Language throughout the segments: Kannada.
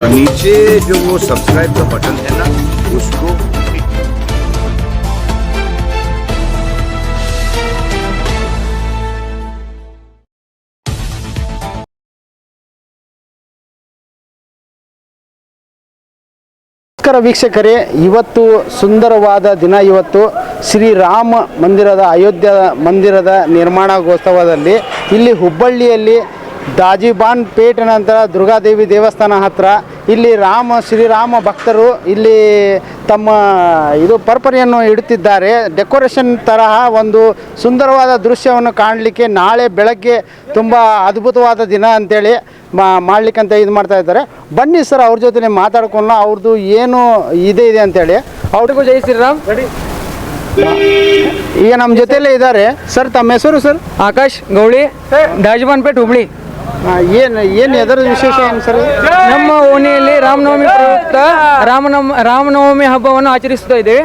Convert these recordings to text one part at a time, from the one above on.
नीचे जो वो सब्सक्राइब का बटन है ना उसको ನಮಸ್ಕಾರ ವೀಕ್ಷಕರೇ, ಇವತ್ತು ಸುಂದರವಾದ ದಿನ. ಇವತ್ತು ಶ್ರೀರಾಮ ಮಂದಿರದ ಅಯೋಧ್ಯ ಮಂದಿರದ ನಿರ್ಮಾಣೋತ್ಸವದಲ್ಲಿ ಇಲ್ಲಿ ಹುಬ್ಬಳ್ಳಿಯಲ್ಲಿ ದಾಜಿಬಾನ್ ಪೇಟ್ ನಂತರ ದುರ್ಗಾದೇವಿ ದೇವಸ್ಥಾನ ಹತ್ತಿರ ಇಲ್ಲಿ ಶ್ರೀರಾಮ ಭಕ್ತರು ಇಲ್ಲಿ ತಮ್ಮ ಪರ್ಪರಿಯನ್ನು ಇಡುತ್ತಿದ್ದಾರೆ. ಡೆಕೋರೇಷನ್ ತರಹ ಒಂದು ಸುಂದರವಾದ ದೃಶ್ಯವನ್ನು ಕಾಣಲಿಕ್ಕೆ ನಾಳೆ ಬೆಳಗ್ಗೆ ತುಂಬ ಅದ್ಭುತವಾದ ದಿನ ಅಂತೇಳಿ ಮಾಡಲಿಕ್ಕಂತ ಮಾಡ್ತಾ ಇದ್ದಾರೆ. ಬನ್ನಿ ಸರ್, ಅವ್ರ ಜೊತೆ ಮಾತಾಡ್ಕೊಂಡು ಅವ್ರದ್ದು ಏನು ಇದೆ ಅಂತೇಳಿ. ಅವ್ರಿಗೂ ಜೈ ಶ್ರೀರಾಮ್. ಈಗ ನಮ್ಮ ಜೊತೆಯಲ್ಲೇ ಇದ್ದಾರೆ ಸರ್. ತಮ್ಮ ಹೆಸರು ಸರ್? ಆಕಾಶ್ ಗೌಳಿ, ದಾಜಬಾನ್ಪೇಟ್, ಹುಬ್ಳಿ. ಏನು ಎದರ ವಿಶೇಷ ಏನು ಸರ್? ನಮ್ಮ ಓಣಿಯಲ್ಲಿ ರಾಮನವಮಿ ಪ್ರಯುಕ್ತ ರಾಮನವಮಿ ಹಬ್ಬವನ್ನು ಆಚರಿಸ್ತಾ ಇದ್ದೇವೆ.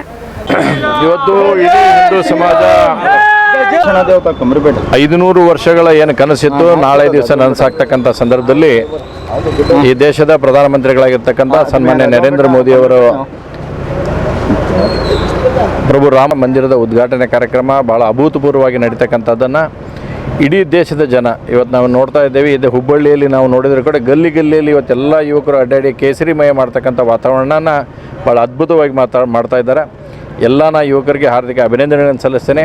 ಇವತ್ತು ಇಡೀ ಹಿಂದೂ ಸಮಾಜ 500 ವರ್ಷಗಳ ಏನು ಕನಸಿತ್ತು ನಾಳೆ ದಿವಸ ನನಸಾಗ್ತಕ್ಕಂಥ ಸಂದರ್ಭದಲ್ಲಿ ಈ ದೇಶದ ಪ್ರಧಾನಮಂತ್ರಿಗಳಾಗಿರ್ತಕ್ಕಂಥ ಸನ್ಮಾನ್ಯ ನರೇಂದ್ರ ಮೋದಿಯವರು ಪ್ರಭು ರಾಮ ಮಂದಿರದ ಉದ್ಘಾಟನೆ ಕಾರ್ಯಕ್ರಮ ಭಾಳ ಅಭೂತಪೂರ್ವವಾಗಿ ನಡೀತಕ್ಕಂಥದ್ದನ್ನು ಇಡೀ ದೇಶದ ಜನ ಇವತ್ತು ನಾವು ನೋಡ್ತಾ ಇದ್ದೇವೆ. ಇದು ಹುಬ್ಬಳ್ಳಿಯಲ್ಲಿ ನಾವು ನೋಡಿದ್ರೆ ಕೂಡ ಗಲ್ಲಿ ಗಲ್ಲಿಯಲ್ಲಿ ಇವತ್ತೆಲ್ಲ ಯುವಕರು ಅಡ್ಡಾಡಿ ಕೇಸರಿಮಯ ಮಾಡ್ತಕ್ಕಂಥ ವಾತಾವರಣನ ಭಾಳ ಅದ್ಭುತವಾಗಿ ಮಾಡ್ತಾ ಇದ್ದಾರೆ. ಎಲ್ಲ ಯುವಕರಿಗೆ ಹಾರ್ದಿಕ ಅಭಿನಂದನೆಗಳನ್ನು ಸಲ್ಲಿಸ್ತೇನೆ.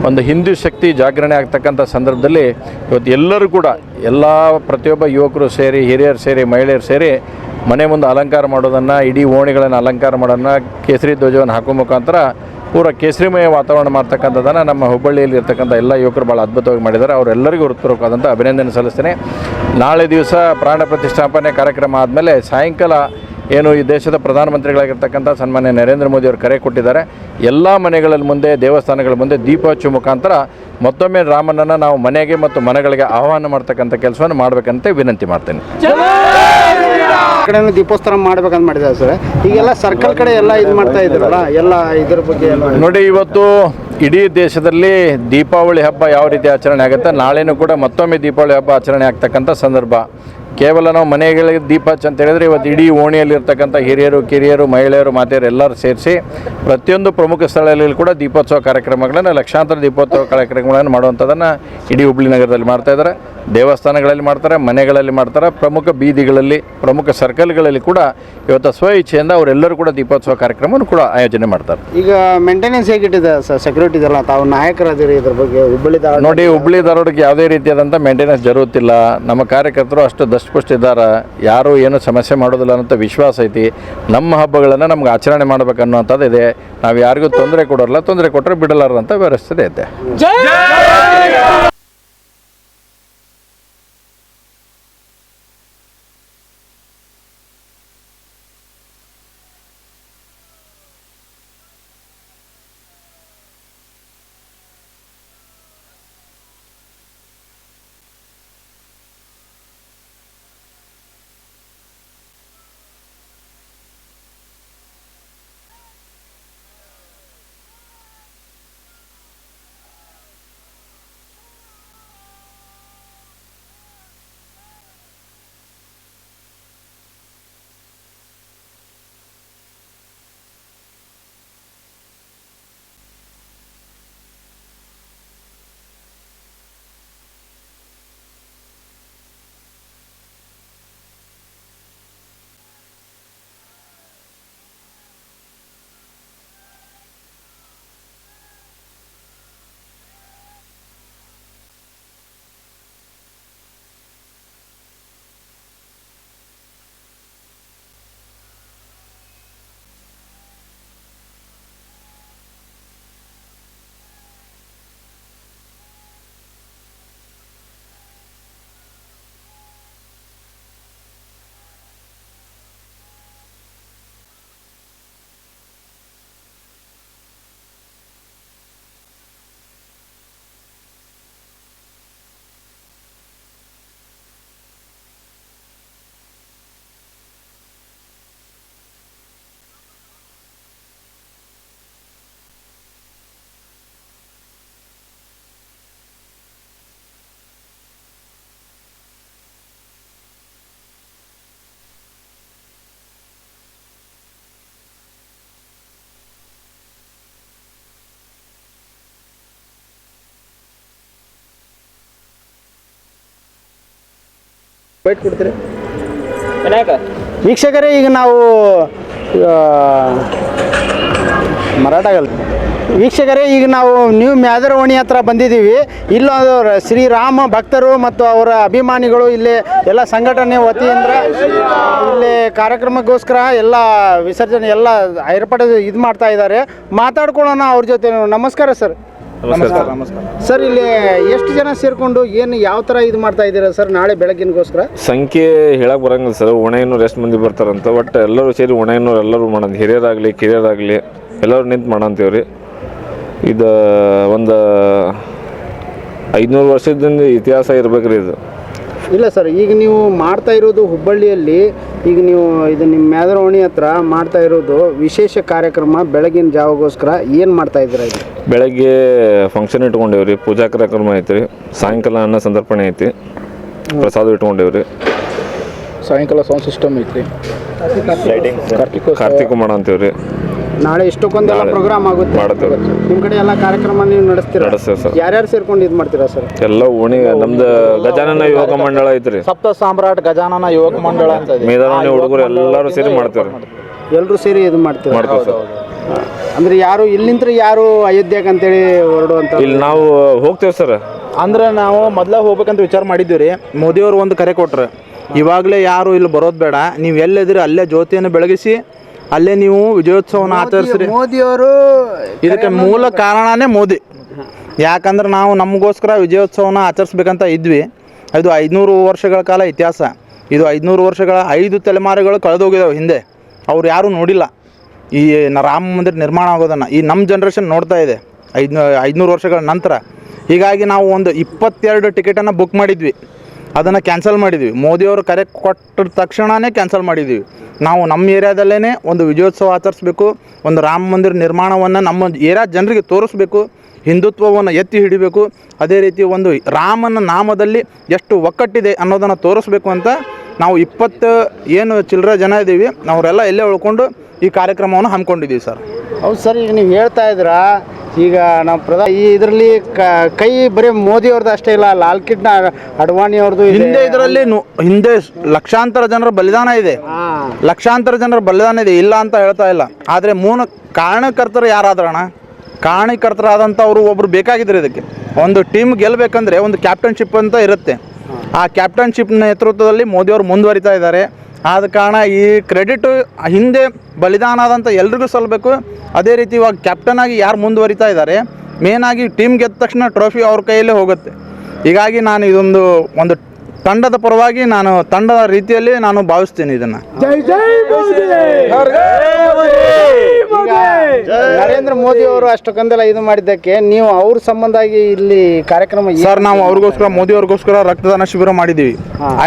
ಒಂದು ಹಿಂದೂ ಶಕ್ತಿ ಜಾಗರಣೆ ಆಗ್ತಕ್ಕಂಥ ಸಂದರ್ಭದಲ್ಲಿ ಇವತ್ತು ಎಲ್ಲರೂ ಕೂಡ ಪ್ರತಿಯೊಬ್ಬ ಯುವಕರು ಸೇರಿ, ಹಿರಿಯರು ಸೇರಿ, ಮಹಿಳೆಯರು ಸೇರಿ ಮನೆ ಮುಂದೆ ಅಲಂಕಾರ ಮಾಡೋದನ್ನು, ಇಡೀ ಓಣಿಗಳನ್ನು ಅಲಂಕಾರ ಮಾಡೋದನ್ನು, ಕೇಸರಿ ಧ್ವಜವನ್ನು ಹಾಕೋ ಮುಖಾಂತರ ಪೂರ ಕೇಸರಿಮಯ ವಾತಾವರಣ ಮಾಡ್ತಕ್ಕಂಥದ್ದನ್ನು ನಮ್ಮ ಹುಬ್ಬಳ್ಳಿಯಲ್ಲಿ ಇರ್ತಕ್ಕಂಥ ಎಲ್ಲ ಯುವಕರು ಭಾಳ ಅದ್ಭುತವಾಗಿ ಮಾಡಿದ್ದಾರೆ. ಅವರೆಲ್ಲರಿಗೂ ಹೃತ್ಪೂರ್ವಕವಾದಂಥ ಅಭಿನಂದನೆ ಸಲ್ಲಿಸ್ತೇನೆ. ನಾಳೆ ದಿವಸ ಪ್ರಾಣ ಪ್ರತಿಷ್ಠಾಪನೆ ಕಾರ್ಯಕ್ರಮ ಆದಮೇಲೆ ಸಾಯಂಕಾಲ ಏನು ಈ ದೇಶದ ಪ್ರಧಾನಮಂತ್ರಿಗಳಾಗಿರ್ತಕ್ಕಂಥ ಸನ್ಮಾನ್ಯ ನರೇಂದ್ರ ಮೋದಿಯವರು ಕರೆ ಕೊಟ್ಟಿದ್ದಾರೆ. ಎಲ್ಲ ಮನೆಗಳಲ್ಲಿ ಮುಂದೆ, ದೇವಸ್ಥಾನಗಳ ಮುಂದೆ ದೀಪ ಹಚ್ಚುವ ಮುಖಾಂತರ ಮತ್ತೊಮ್ಮೆ ರಾಮನನ್ನು ನಾವು ಮನೆಗೆ ಮತ್ತು ಮನೆಗಳಿಗೆ ಆಹ್ವಾನ ಮಾಡ್ತಕ್ಕಂಥ ಕೆಲಸವನ್ನು ಮಾಡಬೇಕಂತ ವಿನಂತಿ ಮಾಡ್ತೇನೆ. ಕಡೆ ದೀಪೋತ್ಸವ ಮಾಡ್ಬೇಕಂತ ಮಾಡಿದ್ದಾರೆ ಸರ್. ಈಗೆಲ್ಲ ಸರ್ಕಲ್ ಕಡೆ ಎಲ್ಲ ಮಾಡ್ತಾ ಇದ್ದಾರಲ್ಲ, ಎಲ್ಲ ಇದ್ರ ಬಗ್ಗೆ ನೋಡಿ, ಇವತ್ತು ಇಡೀ ದೇಶದಲ್ಲಿ ದೀಪಾವಳಿ ಹಬ್ಬ ಯಾವ ರೀತಿ ಆಚರಣೆ ಆಗುತ್ತೆ, ನಾಳೆನೂ ಕೂಡ ಮತ್ತೊಮ್ಮೆ ದೀಪಾವಳಿ ಹಬ್ಬ ಆಚರಣೆ ಆಗ್ತಕ್ಕಂಥ ಸಂದರ್ಭ. ಕೇವಲ ನಾವು ಮನೆಗಳಿಗೆ ದೀಪ ಹಚ್ಚ ಅಂತ ಹೇಳಿದರೆ ಇವತ್ತು ಇಡೀ ಓಣಿಯಲ್ಲಿರ್ತಕ್ಕಂಥ ಹಿರಿಯರು, ಕಿರಿಯರು, ಮಹಿಳೆಯರು, ಮಾತೆಯರು ಎಲ್ಲರೂ ಸೇರಿಸಿ ಪ್ರತಿಯೊಂದು ಪ್ರಮುಖ ಸ್ಥಳಗಳಲ್ಲಿ ಕೂಡ ದೀಪೋತ್ಸವ ಕಾರ್ಯಕ್ರಮಗಳನ್ನು, ಲಕ್ಷಾಂತರ ದೀಪೋತ್ಸವ ಕಾರ್ಯಕ್ರಮಗಳನ್ನು ಮಾಡುವಂಥದ್ದನ್ನು ಇಡೀ ಹುಬ್ಬಳ್ಳಿ ನಗರದಲ್ಲಿ ಮಾಡ್ತಾಯಿದ್ದಾರೆ. ದೇವಸ್ಥಾನಗಳಲ್ಲಿ ಮಾಡ್ತಾರೆ, ಮನೆಗಳಲ್ಲಿ ಮಾಡ್ತಾರೆ, ಪ್ರಮುಖ ಬೀದಿಗಳಲ್ಲಿ, ಪ್ರಮುಖ ಸರ್ಕಲ್ಗಳಲ್ಲಿ ಕೂಡ ಇವತ್ತು ಸ್ವ ಇಚ್ಛೆಯಿಂದ ಅವರೆಲ್ಲರೂ ಕೂಡ ದೀಪೋತ್ಸವ ಕಾರ್ಯಕ್ರಮವನ್ನು ಕೂಡ ಆಯೋಜನೆ ಮಾಡ್ತಾರೆ. ಈಗ ಮೇಂಟೆನೆನ್ಸ್ ಹೇಗಿಟ್ಟಿದೆ ಸರ್? ಸೆಕ್ಯೂರಿಟಿ ಇದೆಲ್ಲ ತಾವು ನಾಯಕರಾದಿರಿ ಇದ್ರ ಬಗ್ಗೆ ಹುಬ್ಬಳ್ಳಿ ನೋಡಿ, ಹುಬ್ಬಳ್ಳಿ ಧಾರವಾಡಕ್ಕೆ ಯಾವುದೇ ರೀತಿಯಾದಂಥ ಮೇಂಟೆನೆನ್ಸ್ ಜರುಗುತ್ತಿಲ್ಲ. ನಮ್ಮ ಕಾರ್ಯಕರ್ತರು ಅಷ್ಟು ದಷ್ಟಪುಷ್ಟ ಇದ್ದಾರೆ, ಯಾರೂ ಏನೂ ಸಮಸ್ಯೆ ಮಾಡೋದಿಲ್ಲ ಅನ್ನೋಂಥ ವಿಶ್ವಾಸ ಐತಿ. ನಮ್ಮ ಹಬ್ಬಗಳನ್ನು ನಮ್ಗೆ ಆಚರಣೆ ಮಾಡಬೇಕನ್ನುವಂಥದ್ದು ಇದೆ. ನಾವು ಯಾರಿಗೂ ತೊಂದರೆ ಕೊಡೋಲ್ಲ, ತೊಂದರೆ ಕೊಟ್ಟರೆ ಬಿಡಲಾರದಂಥ ವ್ಯವಸ್ಥೆ ಇದೆ. ವೈಟ್ ಕೊಡ್ತೀರಿ ವೀಕ್ಷಕರೇ, ಈಗ ನಾವು ಮರಾಠಗಲ್ ವೀಕ್ಷಕರೇ, ಈಗ ನಾವು ನ್ಯೂ ಮ್ಯಾದರವಣಿ ಹತ್ರ ಬಂದಿದ್ದೀವಿ. ಇಲ್ಲೊಂದು ಶ್ರೀರಾಮ ಭಕ್ತರು ಮತ್ತು ಅವರ ಅಭಿಮಾನಿಗಳು ಇಲ್ಲಿ ಎಲ್ಲ ಸಂಘಟನೆ ವತಿಯಿಂದ ಇಲ್ಲಿ ಕಾರ್ಯಕ್ರಮಕ್ಕೋಸ್ಕರ ಎಲ್ಲ ವಿಸರ್ಜನೆ ಎಲ್ಲ ಏರ್ಪಾಡು ಇದು ಮಾಡ್ತಾ ಇದ್ದಾರೆ. ಮಾತಾಡ್ಕೊಳ್ಳೋಣ ಅವ್ರ ಜೊತೆ. ನಮಸ್ಕಾರ ಸರ್. ನಮಸ್ಕಾರ. ಸರ್, ಇಲ್ಲಿ ಎಷ್ಟು ಜನ ಸೇರಿಕೊಂಡು ಏನು ಯಾವ ಥರ ಇದು ಮಾಡ್ತಾ ಇದ್ದೀರಾ ಸರ್ ನಾಳೆ ಬೆಳಗ್ಗಿನಗೋಸ್ಕರ? ಸಂಖ್ಯೆ ಹೇಳಕ್ ಬರಂಗಿಲ್ಲ ಸರ್. ಒಣೆಯನ್ನೂರು ಎಷ್ಟು ಮಂದಿ ಬರ್ತಾರಂತ, ಒಟ್ಟು ಎಲ್ಲರೂ ಸೇರಿ ಒಣೆಯನ್ನೂರು ಎಲ್ಲರೂ ಮಾಡೋದು, ಹಿರಿಯರಾಗಲಿ ಕಿರಿಯರಾಗಲಿ ಎಲ್ಲರೂ ನಿಂತು ಮಾಡಂತೀವ್ರಿ. ಇದು ಒಂದು 500 ವರ್ಷದಿಂದ ಇತಿಹಾಸ ಇರ್ಬೇಕ್ರಿ ಇದು. ಇಲ್ಲ ಸರ್, ಈಗ ನೀವು ಮಾಡ್ತಾ ಇರೋದು ಹುಬ್ಬಳ್ಳಿಯಲ್ಲಿ, ಈಗ ನೀವು ಇದು ನಿಮ್ಮ ಮ್ಯಾದರವಣಿ ಹತ್ರ ಮಾಡ್ತಾ ಇರೋದು ವಿಶೇಷ ಕಾರ್ಯಕ್ರಮ ಬೆಳಗಿನ ಜಾವಗೋಸ್ಕರ ಏನು ಮಾಡ್ತಾ ಇದ್ದೀರಾ? ಇದು ಬೆಳಗ್ಗೆ ಫಂಕ್ಷನ್ ಇಟ್ಕೊಂಡೇವ್ರಿ, ಪೂಜಾ ಕಾರ್ಯಕ್ರಮ ಐತ್ರಿ, ಸಾಯಂಕಾಲ ಅನ್ನ ಸಂತರ್ಪಣೆ ಐತಿ, ಪ್ರಸಾದ ಇಟ್ಕೊಂಡೇವ್ರಿ, ಸಾಯಂಕಾಲ ಸೌಂಡ್ ಸಿಸ್ಟಮ್ ಐತ್ರಿ, ಕಾರ್ತಿಕ ಮಾಡಂತೀವ್ರಿ. ನಾಳೆ ಇಷ್ಟಕ್ಕೊಂದೆಲ್ಲ ಪ್ರೋಗ್ರಾಮ್ ಆಗುತ್ತೆ ಮಾಡ್ತೇವೆ. ನಿಮ್ಮ ಕಡೆ ಎಲ್ಲ ಕಾರ್ಯಕ್ರಮ ನೀವು ನಡೆಸ್ತೀರಾ? ನಡೆಸ್ತೇವೆ ಸರ್. ಯಾರ್ಯಾರು ಸೇರ್ಕೊಂಡು ಇದು ಮಾಡ್ತೀರಾ ಸರ್? ಎಲ್ಲ ಓಣಿ ನಮ್ದು ಗಜಾನನ ಯುವಕ ಮಂಡಳ ಐತ್ರಿ, ಸಪ್ತ ಸಾಮ್ರಾಟ್ ಗಜಾನನ ಯುವಕ ಮಂಡಳ ಅಂತ ಮೇದಾನಿ ಹುಡುಗರು ಎಲ್ಲರೂ ಸೇರಿ ಮಾಡ್ತೇವ್ರಿ. ಎಲ್ಲರೂ ಸೇರಿ ಇದು ಮಾಡ್ತೀರಾ? ಮಾಡ್ತೇವೆ ಸರ್. ಅಂದ್ರೆ ಯಾರು ಇಲ್ಲಿಂದ ಯಾರು ಅಯೋಧ್ಯಕ್ಕೆ ಅಂತೇಳಿ ಹೊರಡುವಂತ? ಇಲ್ಲಿ ನಾವು ಹೋಗ್ತೇವೆ ಸರ್. ಅಂದ್ರೆ ನಾವು ಮೊದಲ ಹೋಗ್ಬೇಕಂತ ವಿಚಾರ ಮಾಡಿದ್ದೀವಿ ರೀ. ಮೋದಿಯವರು ಒಂದು ಕರೆ ಕೊಟ್ರು, ಇವಾಗಲೇ ಯಾರು ಇಲ್ಲಿ ಬರೋದು ಬೇಡ, ನೀವು ಎಲ್ಲಿದ್ರಿ ಅಲ್ಲೇ ಜ್ಯೋತಿಯನ್ನು ಬೆಳಗಿಸಿ ಅಲ್ಲೇ ನೀವು ವಿಜಯೋತ್ಸವನ ಆಚರಿಸ್ರಿ. ಮೋದಿಯವರು ಇದಕ್ಕೆ ಮೂಲ ಕಾರಣನೇ ಮೋದಿ. ಯಾಕಂದ್ರೆ ನಾವು ನಮಗೋಸ್ಕರ ವಿಜಯೋತ್ಸವನ ಆಚರಿಸ್ಬೇಕಂತ ಇದ್ವಿ. ಇದು 500 ವರ್ಷಗಳ ಕಾಲ ಇತಿಹಾಸ. ಇದು 500 ವರ್ಷಗಳ 5 ತಲೆಮಾರುಗಳು ಕಳೆದೋಗಿದ್ದಾವೆ ಹಿಂದೆ. ಅವ್ರು ಯಾರೂ ನೋಡಿಲ್ಲ ಈ ರಾಮ ಮಂದಿರ ನಿರ್ಮಾಣ ಆಗೋದನ್ನು. ಈ ನಮ್ಮ ಜನ್ರೇಷನ್ ನೋಡ್ತಾ ಇದೆ 500 ವರ್ಷಗಳ ನಂತರ. ಹೀಗಾಗಿ ನಾವು ಒಂದು 22 ಟಿಕೆಟನ್ನು ಬುಕ್ ಮಾಡಿದ್ವಿ, ಅದನ್ನು ಕ್ಯಾನ್ಸಲ್ ಮಾಡಿದ್ವಿ. ಮೋದಿಯವರು ಕರೆ ಕೊಟ್ಟ ತಕ್ಷಣವೇ ಕ್ಯಾನ್ಸಲ್ ಮಾಡಿದ್ವಿ. ನಾವು ನಮ್ಮ ಏರಿಯಾದಲ್ಲೇ ಒಂದು ವಿಜಯೋತ್ಸವ ಆಚರಿಸ್ಬೇಕು, ಒಂದು ರಾಮ ಮಂದಿರ ನಿರ್ಮಾಣವನ್ನು ನಮ್ಮ ಏರಿಯಾ ಜನರಿಗೆ ತೋರಿಸ್ಬೇಕು, ಹಿಂದುತ್ವವನ್ನು ಎತ್ತಿ ಹಿಡಿಬೇಕು, ಅದೇ ರೀತಿ ಒಂದು ರಾಮನ ನಾಮದಲ್ಲಿ ಎಷ್ಟು ಒಕ್ಕಟ್ಟಿದೆ ಅನ್ನೋದನ್ನು ತೋರಿಸ್ಬೇಕು ಅಂತ ನಾವು 20 ಏನು ಚಿಲ್ಲರೆ ಜನ ಇದ್ದೀವಿ, ಅವರೆಲ್ಲ ಎಲ್ಲೇ ಉಳ್ಕೊಂಡು ಈ ಕಾರ್ಯಕ್ರಮವನ್ನು ಹಮ್ಮಿಕೊಂಡಿದ್ದೀವಿ ಸರ್. ಹೌದು ಸರ್, ಈಗ ನೀವು ಹೇಳ್ತಾ ಇದ್ದೀರಾ, ಈಗ ನಾವು ಇದರಲ್ಲಿ ಕೈ ಬರೀ ಮೋದಿ ಅವ್ರದ್ದು ಅಷ್ಟೇ ಇಲ್ಲ, ಲಾಲ್ ಕಿಡ್ನ ಅಡ್ವಾಣಿ ಅವ್ರದ್ದು ಹಿಂದೆ ಇದರಲ್ಲಿ ಹಿಂದೆ ಲಕ್ಷಾಂತರ ಜನರ ಬಲಿದಾನ ಇದೆ, ಲಕ್ಷಾಂತರ ಜನರ ಬಲಿದಾನ ಇದೆ, ಇಲ್ಲ ಅಂತ ಹೇಳ್ತಾ ಇಲ್ಲ. ಆದರೆ ಕಾರಣಕರ್ತರು ಯಾರಾದ್ರಣ? ಕಾರಣಕರ್ತರಾದಂಥವ್ರು ಒಬ್ರು ಬೇಕಾಗಿದ್ರು. ಇದಕ್ಕೆ ಒಂದು ಟೀಮ್ ಗೆಲ್ಲಬೇಕಂದ್ರೆ ಒಂದು ಕ್ಯಾಪ್ಟನ್ಶಿಪ್ ಅಂತ ಇರುತ್ತೆ. ಆ ಕ್ಯಾಪ್ಟನ್ಶಿಪ್ ನೇತೃತ್ವದಲ್ಲಿ ಮೋದಿಯವರು ಮುಂದುವರಿತಾ ಇದ್ದಾರೆ. ಆದ ಕಾರಣ ಈ ಕ್ರೆಡಿಟ್ ಹಿಂದೆ ಬಲಿದಾನ ಆದಂಥ ಎಲ್ರಿಗೂ ಸಲ್ಲಬೇಕು. ಅದೇ ರೀತಿ ಇವಾಗ ಕ್ಯಾಪ್ಟನ್ ಆಗಿ ಯಾರು ಮುಂದುವರಿತಾ ಇದ್ದಾರೆ, ಮೇನಾಗಿ ಟೀಮ್ ಗೆದ್ದ ತಕ್ಷಣ ಟ್ರೋಫಿ ಅವ್ರ ಕೈಯಲ್ಲೇ ಹೋಗುತ್ತೆ. ಹೀಗಾಗಿ ನಾನು ಇದೊಂದು ತಂಡದ ಪರವಾಗಿ ನಾನು ತಂಡದ ರೀತಿಯಲ್ಲಿ ನಾನು ಭಾವಿಸ್ತೀನಿ ಇದನ್ನು. ನರೇಂದ್ರ ಮೋದಿ ಅವರು ಅಷ್ಟಕ್ಕೊಂದೆಲ್ಲ ಇದು ಮಾಡಿದ್ದಕ್ಕೆ ನೀವು ಅವ್ರ ಸಂಬಂಧಾಗಿ ಇಲ್ಲಿ ಕಾರ್ಯಕ್ರಮ ಸರ್, ನಾವು ಅವ್ರಿಗೋಸ್ಕರ ಮೋದಿ ಅವ್ರಿಗೋಸ್ಕರ ರಕ್ತದಾನ ಶಿಬಿರ ಮಾಡಿದ್ದೀವಿ,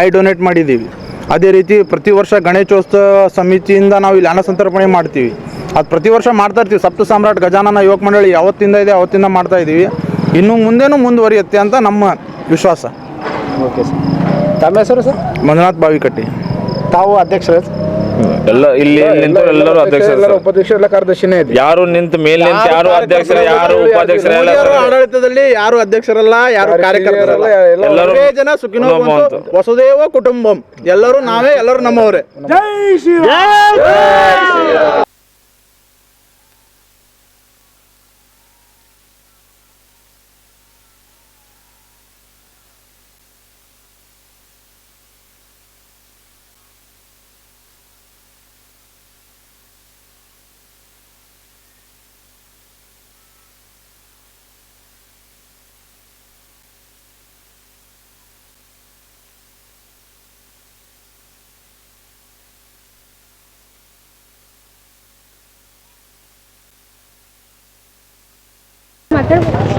ಐ ಡೊನೇಟ್ ಮಾಡಿದ್ದೀವಿ. ಅದೇ ರೀತಿ ಪ್ರತಿ ವರ್ಷ ಗಣೇಶೋತ್ಸವ ಸಮಿತಿಯಿಂದ ನಾವು ಇಲ್ಲಿ ಅನ್ನ ಸಂತರ್ಪಣೆ ಮಾಡ್ತೀವಿ. ಅದು ಪ್ರತಿ ವರ್ಷ ಮಾಡ್ತಾ ಇರ್ತೀವಿ. ಸಪ್ತ ಸಾಮ್ರಾಟ್ ಗಜಾನನ ಯುವಕ ಮಂಡಳಿ ಯಾವತ್ತಿಂದ ಇದೆ ಅವತ್ತಿಂದ ಮಾಡ್ತಾ ಇದ್ದೀವಿ. ಇನ್ನು ಮುಂದೇನೂ ಮುಂದುವರಿಯುತ್ತೆ ಅಂತ ನಮ್ಮ ವಿಶ್ವಾಸ. Okay sir. ತಮ್ಮ ಹೆಸರು ಸರ್? ಮಂಜುನಾಥ್ ಬಾವಿಕಟ್ಟಿ. ತಾವು ಅಧ್ಯಕ್ಷರು? ಎಲ್ಲ ಇಲ್ಲಿ ನಿಂತು ಎಲ್ಲರೂ ಅಧ್ಯಕ್ಷರು, ಉಪಾಧ್ಯಕ್ಷ ಎಲ್ಲ ಕಾರ್ಯದರ್ಶಿನೇ ಇದೆ. ಯಾರು ನಿಂತು ಮೇಲೆ ನಿಂತು ಯಾರು ಅಧ್ಯಕ್ಷರು ಯಾರು ಉಪಾಧ್ಯಕ್ಷರು ಆಡಳಿತದಲ್ಲಿ ಯಾರು ಅಧ್ಯಕ್ಷರಲ್ಲ, ಯಾರು ಕಾರ್ಯಕರ್ತರಲ್ಲ, ಎಲ್ಲರೂ ಜನ ಸುಖಿನೋ ಭವಂತು, ವಸುದೇವ ಕುಟುಂಬಂ. ಎಲ್ಲರೂ ನಾವೇ, ಎಲ್ಲರೂ ನಮ್ಮವರೇ.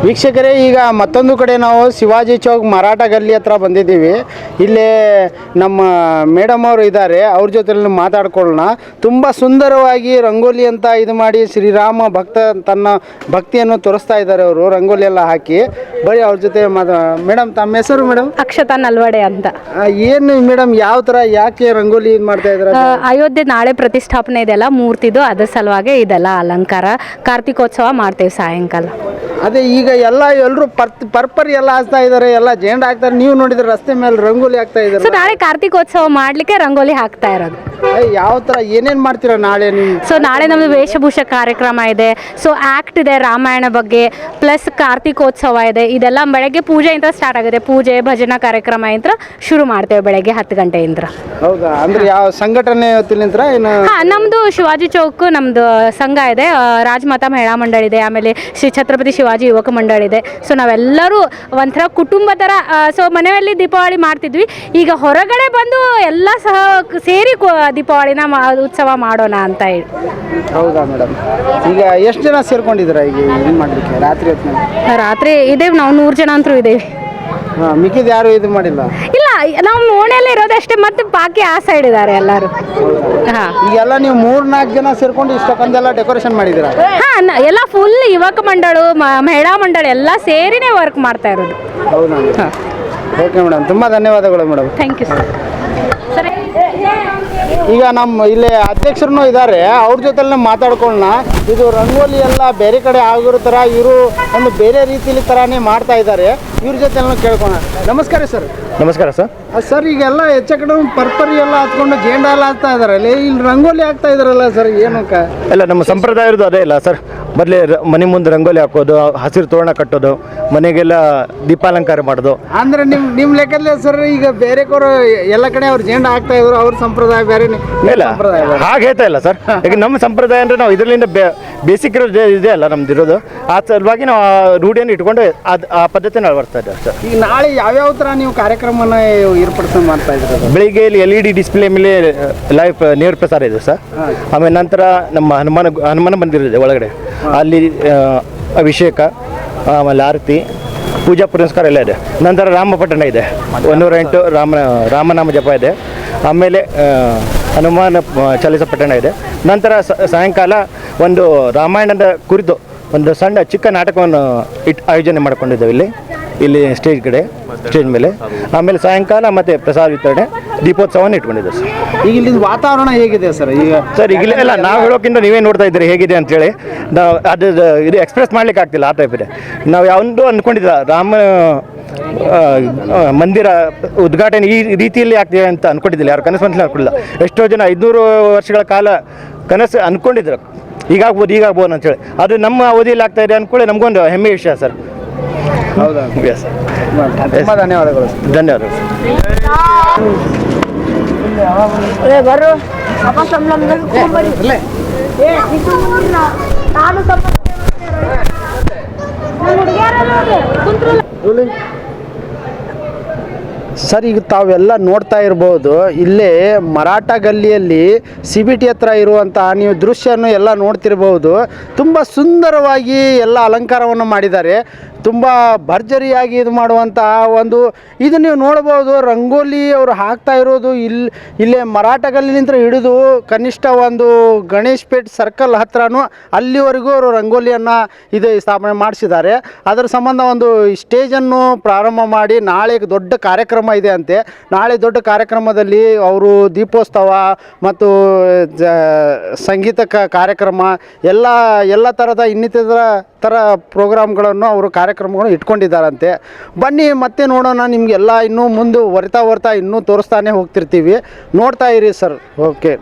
ವೀಕ್ಷಕರೇ, ಈಗ ಮತ್ತೊಂದು ಕಡೆ ನಾವು ಶಿವಾಜಿ ಚೌಕ್ ಮರಾಠ ಗಲ್ಲಿ ಹತ್ರ ಬಂದಿದ್ದೀವಿ. ಇಲ್ಲಿ ನಮ್ಮ ಮೇಡಮ್ ಅವರು ಇದ್ದಾರೆ, ಅವ್ರ ಜೊತೆ ಮಾತಾಡ್ಕೊಳ್ಳೋಣ. ತುಂಬ ಸುಂದರವಾಗಿ ರಂಗೋಲಿ ಅಂತ ಇದು ಮಾಡಿ ಶ್ರೀರಾಮ ಭಕ್ತ ತನ್ನ ಭಕ್ತಿಯನ್ನು ತೋರಿಸ್ತಾ ಇದ್ದಾರೆ ಅವರು, ರಂಗೋಲಿ ಎಲ್ಲ ಹಾಕಿ. ಬರೀ ಅವ್ರ ಜೊತೆ ಮೇಡಮ್, ತಮ್ಮ ಹೆಸರು ಮೇಡಮ್? ಅಕ್ಷತಾ ನಲ್ವಡೆ ಅಂತ. ಏನು ಮೇಡಮ್, ಯಾವ ಥರ ಯಾಕೆ ರಂಗೋಲಿ ಇದು ಮಾಡ್ತಾ ಇದ್ದಾರೆ? ಅಯೋಧ್ಯೆ ನಾಳೆ ಪ್ರತಿಷ್ಠಾಪನೆ ಇದೆಲ್ಲ ಮೂರ್ತಿದು, ಅದ್ರ ಸಲುವಾಗಿ ಇದೆಲ್ಲ ಅಲಂಕಾರ. ಕಾರ್ತಿಕೋತ್ಸವ ಮಾಡ್ತೇವೆ ಸಾಯಂಕಾಲ. ಅದೇ ಈಗ ಎಲ್ಲರೂ ಪರ್ಪರಿ ಎಲ್ಲ ಹಾಕ್ತಾ ಇದ್ದಾರೆ, ಎಲ್ಲ ಜೆಂಡ ಹಾಕ್ತಾರೆ. ನೀವು ನೋಡಿದ್ರೆ ರಸ್ತೆ ಮೇಲೆ ರಂಗೋಲಿ ಹಾಕ್ತಾ ಇದ್ದಾರೆ. ಸೊ ನಾಳೆ ಕಾರ್ತಿಕೋತ್ಸವ ಮಾಡ್ಲಿಕ್ಕೆ ರಂಗೋಲಿ ಹಾಕ್ತಾ ಇರೋದು. ಯಾವ ಥರ ಏನೇನು ಮಾಡ್ತೀರಾ ನಾಳೆ ನೀವು? ಸೊ ನಾಳೆ ನಮ್ಮದು ವೇಷಭೂಷ ಕಾರ್ಯಕ್ರಮ ಇದೆ, ಸೊ ಆ್ಯಕ್ಟ್ ಇದೆ ರಾಮಾಯಣ ಬಗ್ಗೆ, ಪ್ಲಸ್ ಕಾರ್ತಿಕೋತ್ಸವ ಇದೆ. ಇದೆಲ್ಲ ಬೆಳಗ್ಗೆ ಪೂಜೆಯಿಂದ ಸ್ಟಾರ್ಟ್ ಆಗುತ್ತೆ. ಪೂಜೆ ಭಜನಾ ಕಾರ್ಯಕ್ರಮ ಅಂತ ಶುರು ಮಾಡ್ತೇವೆ ಬೆಳಗ್ಗೆ 10 ಗಂಟೆಯಿಂದ. ಹೌದಾ? ಅಂದ್ರೆ ಯಾವ ಸಂಘಟನೆ ಹೊತ್ತಿಲಿಂತ್ರ ಏನು? ಹಾಂ, ನಮ್ಮದು ಶಿವಾಜಿ ಚೌಕ್ ನಮ್ಮದು ಸಂಘ ಇದೆ, ರಾಜಮಾತಾ ಮಹಿಳಾ ಮಂಡಳ ಇದೆ, ಆಮೇಲೆ ಶ್ರೀ ಛತ್ರಪತಿ ಶಿವಾಜಿ ಯುವಕ ಮಂಡಳ ಇದೆ. ಸೊ ನಾವೆಲ್ಲರೂ ಒಂಥರ ಕುಟುಂಬ ಥರ ಸೊ ಮನೆಯಲ್ಲಿ ದೀಪಾವಳಿ ಮಾಡ್ತಿದ್ವಿ. ಈಗ ಹೊರಗಡೆ ಬಂದು ಎಲ್ಲ ಸಹ ಸೇರಿ ದೀಪಾವಳಿನ ಉತ್ಸವ ಮಾಡೋಣ ಅಂತ ಹೇಳಿ. ಹೌದಾ ಮೇಡಮ್? ಈಗ ಎಷ್ಟು ಜನ ಸೇರ್ಕೊಂಡಿದ್ದೀರಾ ಈಗ ಏನು ಮಾಡಲಿಕ್ಕೆ ರಾತ್ರಿ ಹೊತ್ತಿನಲ್ಲಿ? ರಾತ್ರಿ ಇದೇವೆ ನಾವು 100 ಜನ ಅಂತೂ ಇದ್ದೇವೆ. ಹಾಂ, ಮಿಕ್ಕಿದ ಯಾರು ಇದು ಮಾಡಿಲ್ಲ? ಇಲ್ಲ, ನಾವು ಓಣೆಯಲ್ಲೇ ಇರೋದಷ್ಟೇ, ಮತ್ತೆ ಬಾಕಿ ಆ ಸೈಡ್ ಇದ್ದಾರೆ ಎಲ್ಲರೂ. ಹಾಂ, ಈಗೆಲ್ಲ ನೀವು 3-4 ಜನ ಸೇರ್ಕೊಂಡು ಇಷ್ಟಕ್ಕೊಂದೆಲ್ಲ ಡೆಕೋರೇಷನ್ ಮಾಡಿದ್ದೀರಾ? ಹಾಂ, ಎಲ್ಲ ಫುಲ್ ಯುವಕ ಮಂಡಳು ಮಹಿಳಾ ಮಂಡಳ ಎಲ್ಲ ಸೇರಿನೇ ವರ್ಕ್ ಮಾಡ್ತಾ ಇರೋದು. ಹೌದಾ? ಹಾಂ, ಓಕೆ ಮೇಡಮ್, ತುಂಬ ಧನ್ಯವಾದಗಳು ಮೇಡಮ್. Thank you sir. ಸರಿ, ಈಗ ನಮ್ಮ ಇಲ್ಲಿ ಅಧ್ಯಕ್ಷರು ಇದ್ದಾರೆ, ಅವ್ರ ಜೊತೆಲ್ಲ ಮಾತಾಡ್ಕೊಳ್ಳೋಣ. ಇದು ರಂಗೋಲಿ ಎಲ್ಲ ಬೇರೆ ಕಡೆ ಆಗಿರೋ ಥರ ಇವರು ಒಂದು ಬೇರೆ ರೀತಿಲಿ ಥರನೇ ಮಾಡ್ತಾ ಇದ್ದಾರೆ. ಇವ್ರ ಜೊತೆ ಕೇಳ್ಕೊಳ್ಳೋಣ. ನಮಸ್ಕಾರ ಸರ್. ನಮಸ್ಕಾರ ಸರ್. ಸರ್, ಈಗೆಲ್ಲ ಹೆಚ್ಚ ಕಡೆ ಪರ್ಪರಿ ಎಲ್ಲ ಹಚ್ಕೊಂಡು ಜೇಂಡ ಎಲ್ಲ ಹಾಕ್ತಾ ಇದ್ದಾರೆ, ಇಲ್ಲಿ ರಂಗೋಲಿ ಹಾಕ್ತಾ ಇದಾರಲ್ಲ ಸರ್, ಏನಕ್ಕ? ಎಲ್ಲ ನಮ್ಮ ಸಂಪ್ರದಾಯ ಇರೋದು ಅದೇ ಇಲ್ಲ ಸರ್. ಮೊದಲೇ ಮನೆ ಮುಂದೆ ರಂಗೋಲಿ ಹಾಕೋದು, ಹಸಿರು ತೋರಣ ಕಟ್ಟೋದು, ಮನೆಗೆಲ್ಲ ದೀಪಾಲಂಕಾರ ಮಾಡೋದು. ಅಂದ್ರೆ ನಿಮ್ಮ ಲೆಕ್ಕದಲ್ಲಿ ಸರ್, ಈಗ ಬೇರೆ ಎಲ್ಲ ಕಡೆ ಅವ್ರು ಜೇಂಡ ಹಾಕ್ತಾ ಇದ್ರು, ಅವ್ರ ಸಂಪ್ರದಾಯ ಬೇರೆ, ಇಲ್ಲ ಹಾಗೆ ಹೇಳ್ತಾ ಇಲ್ಲ ಸರ್. ಈಗ ನಮ್ಮ ಸಂಪ್ರದಾಯ ಅಂದರೆ ನಾವು ಇದರಿಂದ ಬೇಸಿಕ್ ಇರೋದು ಇದೆ ಅಲ್ಲ ನಮ್ದು ಇರೋದು, ಆ ಸಲುವಾಗಿ ನಾವು ಆ ರೂಢಿಯನ್ನು ಇಟ್ಕೊಂಡು ಆ ಪದ್ಧತಿನ ಅಳವಡಿಸ್ತಾ ಇದ್ದೇವೆ ಸರ್. ಈಗ ನಾಳೆ ಯಾವ್ಯಾವ ಥರ ನೀವು ಕಾರ್ಯಕ್ರಮನ ಏರ್ಪಡಿಸ್ಕೊಂಡು ಮಾಡ್ತಾ ಇದ್ದೀರಾ? ಬೆಳಿಗ್ಗೆ ಇಲ್ಲಿ LED ಡಿಸ್ಪ್ಲೇ ಮೇಲೆ ಲೈವ್ ನೇರ ಪ್ರಸಾರ ಇದೆ ಸರ್. ಆಮೇಲೆ ನಂತರ ನಮ್ಮ ಹನುಮಾನ ಮಂದಿರ ಇದೆ ಒಳಗಡೆ, ಅಲ್ಲಿ ಅಭಿಷೇಕ, ಆಮೇಲೆ ಆರತಿ, ಪೂಜಾ ಪುರಸ್ಕಾರ ಎಲ್ಲ ಇದೆ. ನಂತರ ರಾಮಪಟ್ಟಣ ಇದೆ, 108 ರಾಮನಾಮ ಜಪ ಇದೆ. ಆಮೇಲೆ ಹನುಮಾನ ಚಾಲಿಸ ಪಟ್ಟಣ ಇದೆ. ನಂತರ ಸಾಯಂಕಾಲ ಒಂದು ರಾಮಾಯಣದ ಕುರಿತು ಒಂದು ಸಣ್ಣ ಚಿಕ್ಕ ನಾಟಕವನ್ನು ಆಯೋಜನೆ ಮಾಡಿಕೊಂಡಿದ್ದೇವೆ ಇಲ್ಲಿ ಸ್ಟೇಜ್ ಮೇಲೆ. ಆಮೇಲೆ ಸಾಯಂಕಾಲ ಮತ್ತೆ ಪ್ರಸಾದ ವಿತರಣೆ, ದೀಪೋತ್ಸವವನ್ನು ಇಟ್ಕೊಂಡಿದ್ದೇವೆ ಸರ್. ಈಗ ಇಲ್ಲಿಂದ ವಾತಾವರಣ ಹೇಗಿದೆ ಸರ್ ಈಗ? ಸರ್ ಈಗ ಇಲ್ಲ, ನಾವು ಹೇಳೋಕ್ಕಿಂತ ನೀವೇ ನೋಡ್ತಾ ಇದ್ದೀರಿ ಹೇಗಿದೆ ಅಂತೇಳಿ. ನಾವು ಇದು ಎಕ್ಸ್ಪ್ರೆಸ್ ಮಾಡ್ಲಿಕ್ಕೆ ಆಗ್ತಿಲ್ಲ, ಆ ಟೈಪ್ ಇದೆ. ನಾವು ಯಾವೊಂದು ಅಂದ್ಕೊಂಡಿದ್ದ ರಾಮ ಮಂದಿರ ಉದ್ಘಾಟನೆ ಈ ರೀತಿಯಲ್ಲಿ ಆಗ್ತಿದೆ ಅಂತ ಅಂದ್ಕೊಂಡಿದ್ದಿಲ್ಲ, ಯಾರು ಕನಸು ಮನಸ್ಸಲ್ಲಿ ಅಂದ್ಕೊಂಡಿಲ್ಲ. ಎಷ್ಟೋ ಜನ 500 ವರ್ಷಗಳ ಕಾಲ ಕನಸು ಅಂದ್ಕೊಂಡಿದ್ರು, ಈಗಾಗ್ಬೋದು ಅಂತೇಳಿ. ಅದು ನಮ್ಮ ಅವಧಿಯಲ್ಲಿ ಆಗ್ತಾ ಇದೆ ಅಂದ್ಕೊಳ್ಳಿ, ನಮಗೊಂದು ಹೆಮ್ಮೆ ವಿಷಯ ಸರ್. ಹೌದಾ? ಎಸ್, ತುಂಬ ಧನ್ಯವಾದಗಳು. ಧನ್ಯವಾದಗಳು ಸರ್, ಈಗ ತಾವೆಲ್ಲ ನೋಡ್ತಾ ಇರ್ಬೋದು, ಇಲ್ಲೇ ಮರಾಠ ಗಲ್ಲಿಯಲ್ಲಿ CBT ಹತ್ರ ಇರುವಂಥ ನೀವು ದೃಶ್ಯವನ್ನು ಎಲ್ಲ ನೋಡ್ತಿರ್ಬೋದು. ತುಂಬ ಸುಂದರವಾಗಿ ಎಲ್ಲ ಅಲಂಕಾರವನ್ನು ಮಾಡಿದ್ದಾರೆ. ತುಂಬ ಭರ್ಜರಿಯಾಗಿ ಇದು ಮಾಡುವಂಥ ಇದು ನೀವು ನೋಡ್ಬೋದು. ರಂಗೋಲಿ ಅವರು ಹಾಕ್ತಾ ಇರೋದು ಇಲ್ಲೇ ಮರಾಠ ಗಲ್ಲಿನಿಂದ ಹಿಡಿದು ಕನಿಷ್ಠ ಗಣೇಶ್ ಪೇಟ್ ಸರ್ಕಲ್ ಹತ್ರನೂ ಅಲ್ಲಿವರೆಗೂ ಅವರು ರಂಗೋಲಿಯನ್ನು ಸ್ಥಾಪನೆ ಮಾಡಿಸಿದ್ದಾರೆ. ಅದರ ಸಂಬಂಧ ಸ್ಟೇಜನ್ನು ಪ್ರಾರಂಭ ಮಾಡಿ ನಾಳೆ ದೊಡ್ಡ ಕಾರ್ಯಕ್ರಮ ಇದೆ ಅಂತೆ. ನಾಳೆ ದೊಡ್ಡ ಕಾರ್ಯಕ್ರಮದಲ್ಲಿ ಅವರು ದೀಪೋತ್ಸವ ಮತ್ತು ಸಂಗೀತ ಕಾರ್ಯಕ್ರಮ ಎಲ್ಲ ಥರದ ಇನ್ನಿತರ ಪ್ರೋಗ್ರಾಮ್ಗಳನ್ನು ಅವರು ಕಾರ್ಯಕ್ರಮಗಳು ಇಟ್ಕೊಂಡಿದ್ದಾರಂತೆ. ಬನ್ನಿ ಮತ್ತೆ ನೋಡೋಣ. ನಿಮಗೆಲ್ಲ ಇನ್ನೂ ಮುಂದೆ ವರ್ತಾ ಇನ್ನೂ ತೋರಿಸ್ತಾನೆ ಹೋಗ್ತಿರ್ತೀವಿ, ನೋಡ್ತಾ ಇರಿ ಸರ್. ಓಕೆ.